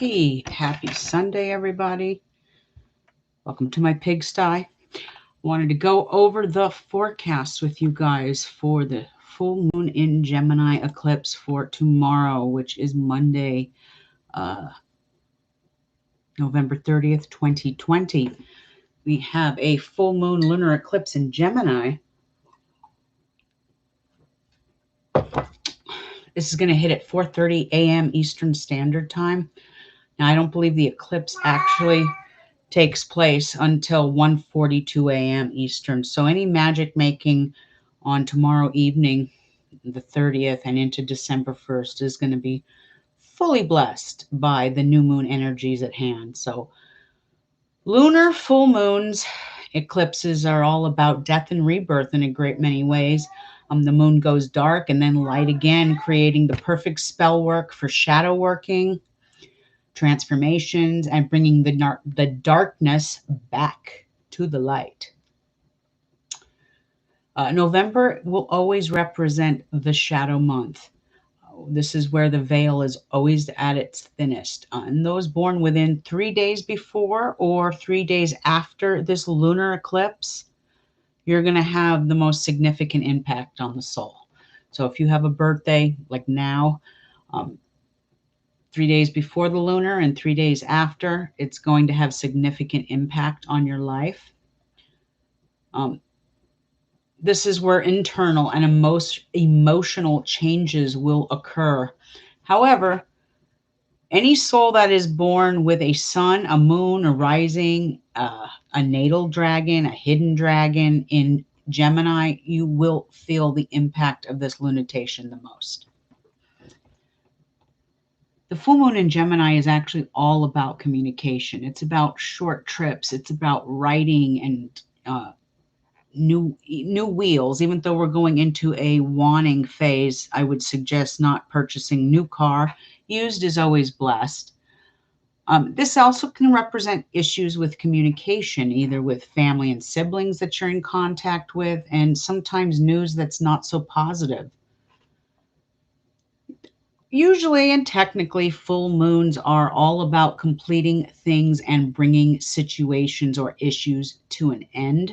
Hey, happy Sunday, everybody. Welcome to my pigsty. Wanted to go over the forecast with you guys for the full moon in Gemini eclipse for tomorrow, which is Monday, November 30th, 2020. We have a full moon lunar eclipse in Gemini. This is going to hit at 4:30 a.m. Eastern Standard Time. Now, I don't believe the eclipse actually takes place until 1:42 a.m. Eastern. So any magic making on tomorrow evening, the 30th, and into December 1st is going to be fully blessed by the new moon energies at hand. So lunar full moons, eclipses are all about death and rebirth in a great many ways. The moon goes dark and then light again, creating the perfect spell work for shadow working, transformations, and bringing the darkness back to the light. November will always represent the shadow month. This is where the veil is always at its thinnest. And those born within 3 days before or 3 days after this lunar eclipse, you're going to have the most significant impact on the soul. So if you have a birthday like now, 3 days before the lunar and 3 days after, it's going to have significant impact on your life. This is where internal and emotional changes will occur. However, any soul that is born with a sun, a moon, a rising, a natal dragon, a hidden dragon in Gemini, you will feel the impact of this lunatation the most. The full moon in Gemini is actually all about communication. It's about short trips. It's about writing and new wheels. Even though we're going into a wanting phase, I would suggest not purchasing new car. Used is always blessed. This also can represent issues with communication, either with family and siblings that you're in contact with, and sometimes news that's not so positive. Usually and technically, full moons are all about completing things and bringing situations or issues to an end.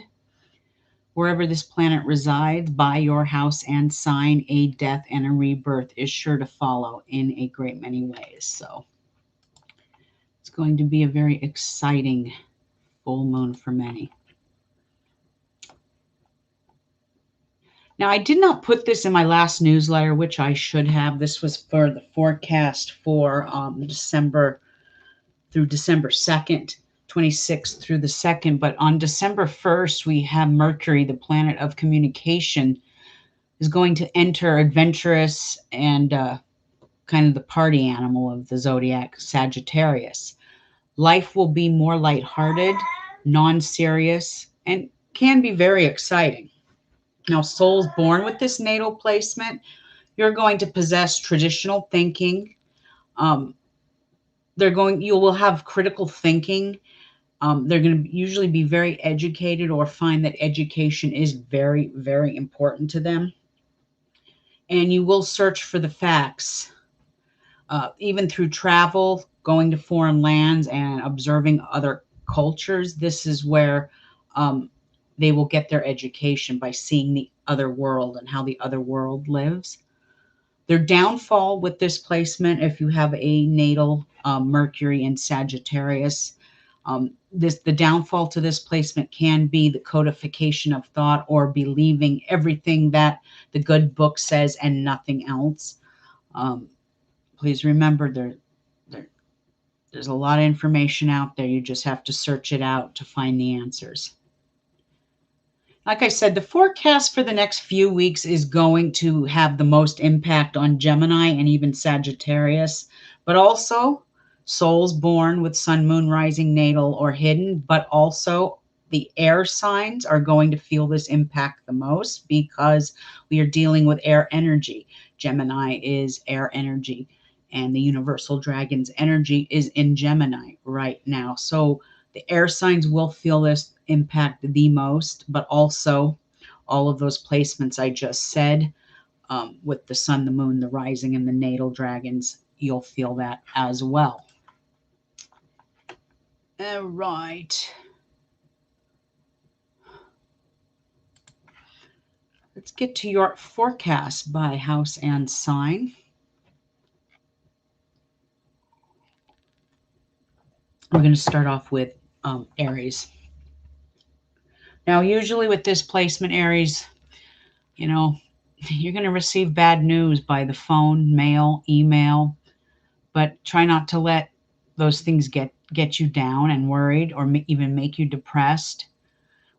Wherever this planet resides, by your house and sign, a death and a rebirth is sure to follow in a great many ways. So it's going to be a very exciting full moon for many. Now, I did not put this in my last newsletter, which I should have. This was for the forecast for December through December 2nd, 26th through the 2nd. But on December 1st, we have Mercury, the planet of communication, is going to enter adventurous and kind of the party animal of the zodiac, Sagittarius. Life will be more lighthearted, non-serious, and can be very exciting. Now, souls born with this natal placement, you're going to possess traditional thinking. You will have critical thinking. They're going to usually be very educated or find that education is very, very important to them. And you will search for the facts, even through travel, going to foreign lands and observing other cultures. This is where they will get their education, by seeing the other world and how the other world lives. Their downfall with this placement, if you have a natal Mercury in Sagittarius, the downfall to this placement can be the codification of thought or believing everything that the good book says and nothing else. Please remember, there's a lot of information out there. You just have to search it out to find the answers. Like I said, the forecast for the next few weeks is going to have the most impact on Gemini and even Sagittarius, but also souls born with sun, moon, rising, natal, or hidden, but also the air signs are going to feel this impact the most because we are dealing with air energy. Gemini is air energy, and the universal dragon's energy is in Gemini right now. So the air signs will feel this impact the most, but also all of those placements I just said, with the sun, the moon, the rising, and the natal dragons, you'll feel that as well. All right. Let's get to your forecast by house and sign. We're going to start off with Aries. Now, usually with this placement, Aries, you know, you're going to receive bad news by the phone, mail, email, but try not to let those things get you down and worried or even make you depressed.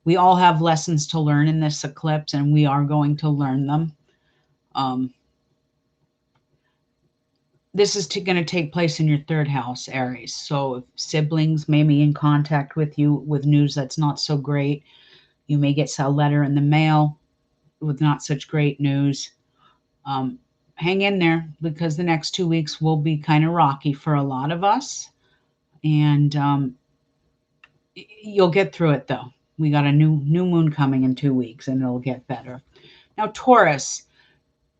We all have lessons to learn in this eclipse, and we are going to learn them. This is going to take place in your third house, Aries. So if siblings may be in contact with you with news that's not so great, you may get a letter in the mail with not such great news. Hang in there, because the next 2 weeks will be kind of rocky for a lot of us. And you'll get through it, though. We got a new moon coming in 2 weeks, and it'll get better. Now, Taurus,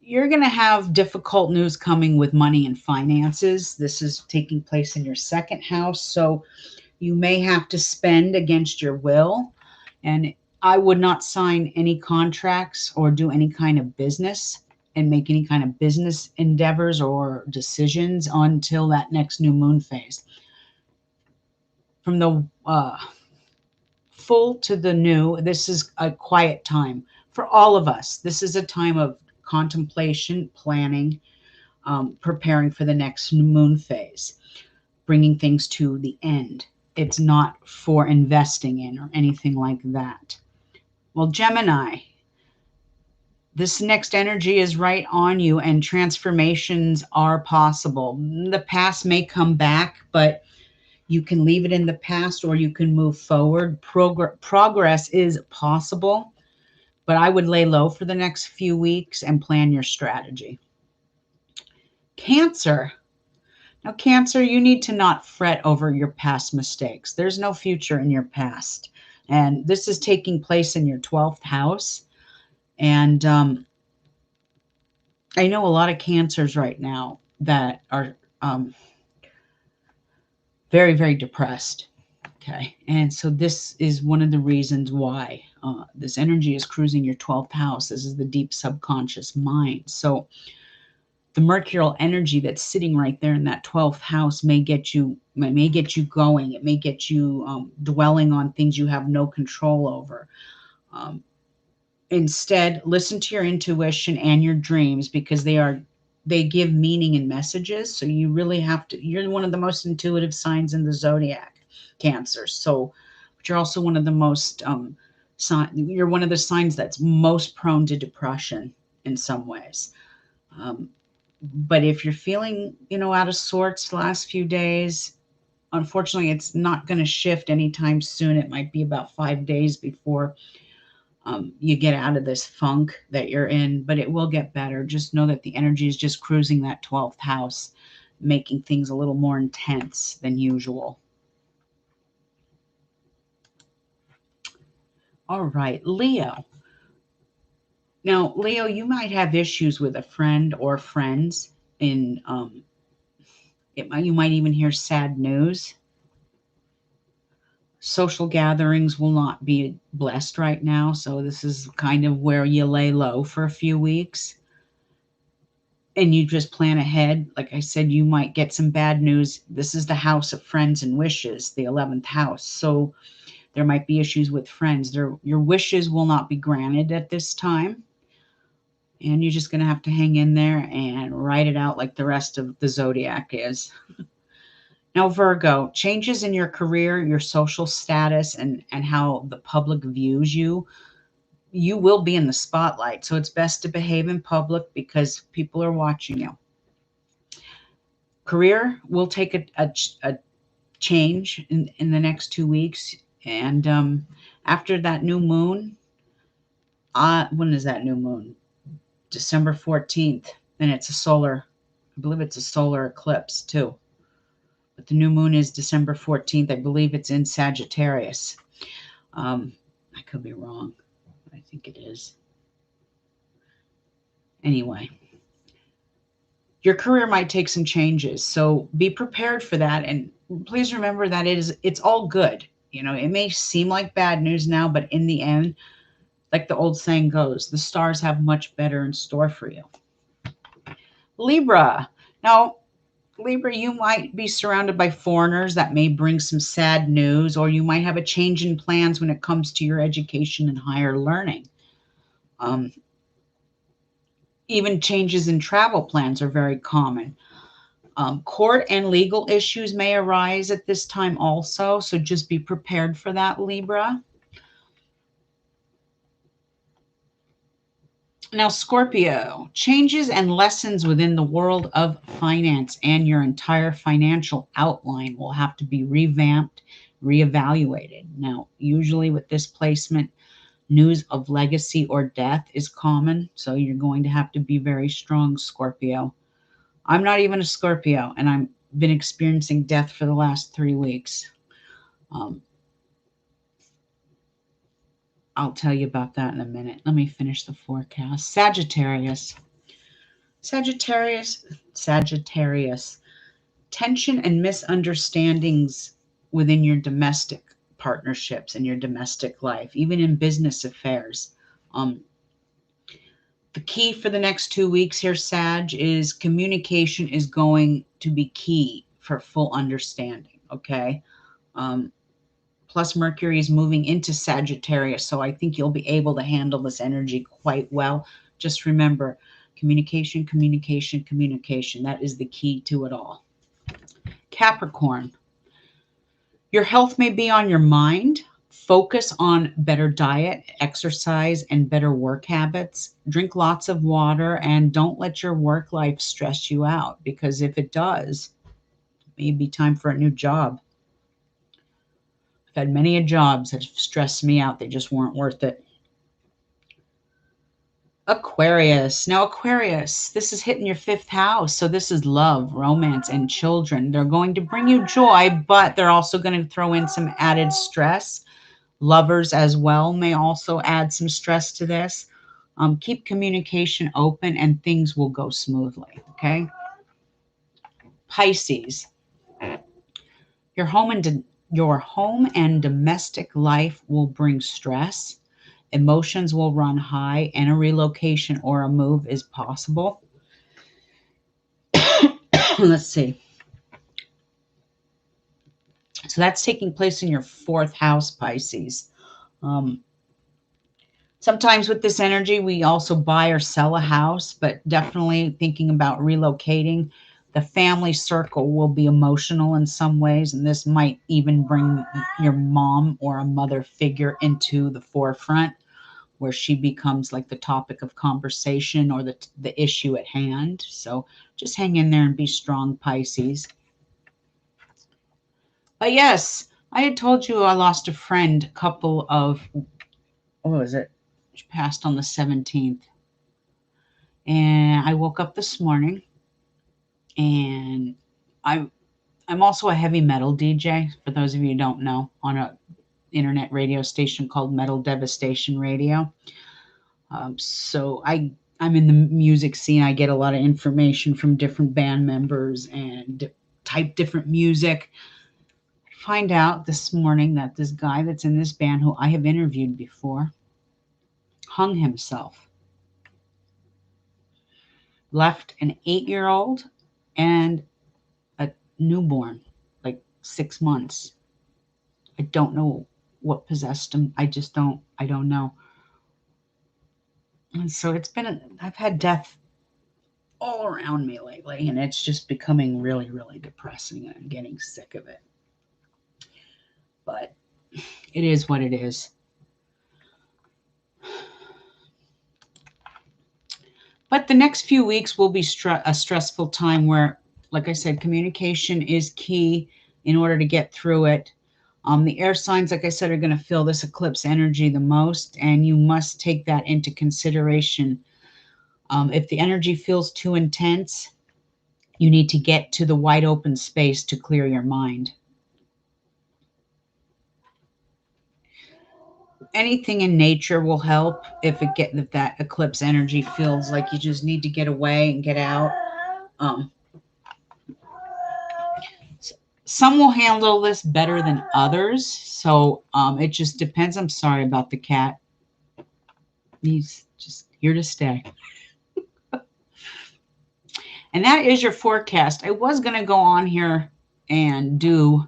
you're going to have difficult news coming with money and finances. This is taking place in your second house, so you may have to spend against your will. And I would not sign any contracts or do any kind of business and make any kind of business endeavors or decisions until that next new moon phase. From the full to the new, this is a quiet time for all of us. This is a time of contemplation, planning, preparing for the next moon phase, bringing things to the end. It's not for investing in or anything like that. Well, Gemini, this next energy is right on you, and transformations are possible. The past may come back, but you can leave it in the past or you can move forward. Progress is possible, but I would lay low for the next few weeks and plan your strategy. Cancer. Now, Cancer, you need to not fret over your past mistakes. There's no future in your past. And this is taking place in your 12th house. And I know a lot of Cancers right now that are very, very depressed. Okay. And so this is one of the reasons why this energy is cruising your 12th house. This is the deep subconscious mind. So the mercurial energy that's sitting right there in that 12th house may get you going. It may get you dwelling on things you have no control over. Instead, listen to your intuition and your dreams, because they give meaning and messages. So you really have to, you're one of the most intuitive signs in the zodiac, Cancer. So, but you're also one of the most, you're one of the signs that's most prone to depression in some ways. But if you're feeling, out of sorts the last few days, unfortunately, it's not going to shift anytime soon. It might be about 5 days before you get out of this funk that you're in, but it will get better. Just know that the energy is just cruising that 12th house, making things a little more intense than usual. All right, Leo. Now, Leo, you might have issues with a friend or friends in you might even hear sad news. Social gatherings will not be blessed right now, so this is kind of where you lay low for a few weeks. And you just plan ahead. Like I said, you might get some bad news. This is the house of friends and wishes, the 11th house. So there might be issues with friends. Your wishes will not be granted at this time. And you're just going to have to hang in there and write it out like the rest of the zodiac is. Now, Virgo, changes in your career, your social status, and how the public views you. You will be in the spotlight. So it's best to behave in public because people are watching you. Career will take a change in the next 2 weeks. And after that new moon, when is that new moon? December 14th. And I believe it's a solar eclipse too. But the new moon is December 14th. I believe it's in Sagittarius. I could be wrong. I think it is. Anyway, your career might take some changes. So be prepared for that and please remember that it's all good. You know, it may seem like bad news now, but in the end, like the old saying goes, the stars have much better in store for you. Libra. Now, Libra, you might be surrounded by foreigners that may bring some sad news, or you might have a change in plans when it comes to your education and higher learning. Um, Even changes in travel plans are very common. Court and legal issues may arise at this time also, so just be prepared for that, Libra. Now, Scorpio, changes and lessons within the world of finance and your entire financial outline will have to be revamped, reevaluated. Now, usually with this placement, news of legacy or death is common, so you're going to have to be very strong, Scorpio. I'm not even a Scorpio, and I've been experiencing death for the last 3 weeks. I'll tell you about that in a minute. Let me finish the forecast. Sagittarius. Sagittarius. Tension and misunderstandings within your domestic partnerships and your domestic life, even in business affairs. The key for the next 2 weeks here, Sag, is communication is going to be key for full understanding, okay? Plus Mercury is moving into Sagittarius, so I think you'll be able to handle this energy quite well. Just remember, communication, communication, communication. That is the key to it all. Capricorn, your health may be on your mind. Focus on better diet, exercise, and better work habits. Drink lots of water and don't let your work life stress you out, because if it does, it may be time for a new job. I've had many jobs that have stressed me out. They just weren't worth it. Aquarius. Now, Aquarius, this is hitting your 5th house. So this is love, romance, and children. They're going to bring you joy, but they're also going to throw in some added stress. Lovers as well may also add some stress to this. Keep communication open and things will go smoothly, okay? Pisces. Your home and domestic life will bring stress. Emotions will run high, and a relocation or a move is possible. Let's see. So that's taking place in your 4th house, Pisces. Sometimes with this energy, we also buy or sell a house, but definitely thinking about relocating. The family circle will be emotional in some ways, and this might even bring your mom or a mother figure into the forefront, where she becomes like the topic of conversation or the issue at hand. So just hang in there and be strong, Pisces. But yes, I had told you I lost a friend, what was it? She passed on the 17th. And I woke up this morning, and I'm also a heavy metal DJ, for those of you who don't know, on a internet radio station called Metal Devastation Radio. So I'm in the music scene. I get a lot of information from different band members and type different music. Find out this morning that this guy that's in this band, who I have interviewed before, hung himself. Left an 8-year-old and a newborn, like 6 months. I don't know what possessed him. I don't know. And so I've had death all around me lately, and it's just becoming really, really depressing, and I'm getting sick of it. But it is what it is. But the next few weeks will be a stressful time where, like I said, communication is key in order to get through it. The air signs, like I said, are going to feel this eclipse energy the most, and you must take that into consideration. If the energy feels too intense, you need to get to the wide open space to clear your mind. Anything in nature will help if that eclipse energy feels like you just need to get away and get out. Some will handle this better than others. So it just depends. I'm sorry about the cat. He's just here to stay. And that is your forecast. I was going to go on here and do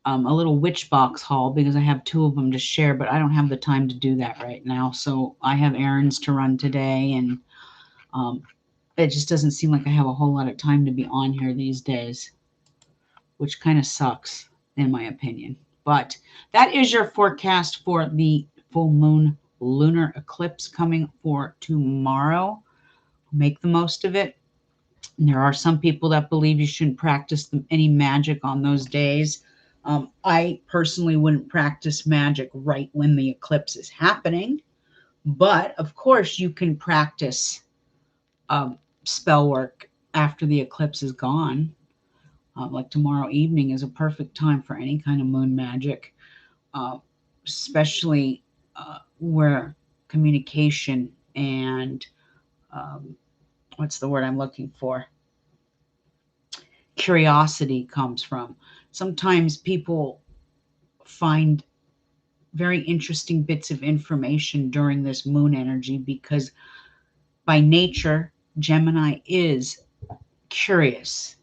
a little witch box haul because I have 2 of them to share, but I don't have the time to do that right now. So I have errands to run today, and it just doesn't seem like I have a whole lot of time to be on here these days, which kind of sucks in my opinion. But that is your forecast for the full moon lunar eclipse coming for tomorrow. Make the most of it. And there are some people that believe you shouldn't practice any magic on those days. I personally wouldn't practice magic right when the eclipse is happening. But of course, you can practice spell work after the eclipse is gone. Like tomorrow evening is a perfect time for any kind of moon magic, especially where communication and what's the word I'm looking for? Curiosity comes from. Sometimes people find very interesting bits of information during this moon energy because by nature, Gemini is curious.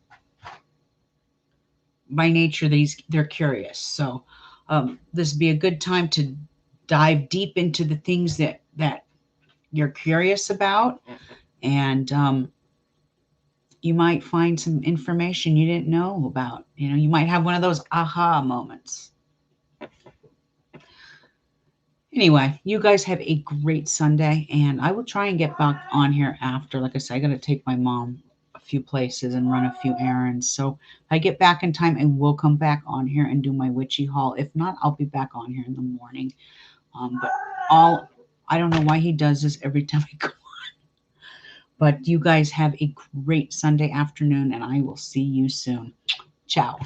By nature, they're curious. So this would be a good time to dive deep into the things that you're curious about, and you might find some information you didn't know about. You know, you might have one of those aha moments. Anyway, you guys have a great Sunday, and I will try and get back on here after. Like I said, I got to take my mom a few places and run a few errands. So if I get back in time, I will come back on here and do my witchy haul. If not, I'll be back on here in the morning. But I don't know why he does this every time I go on. But you guys have a great Sunday afternoon, and I will see you soon. Ciao.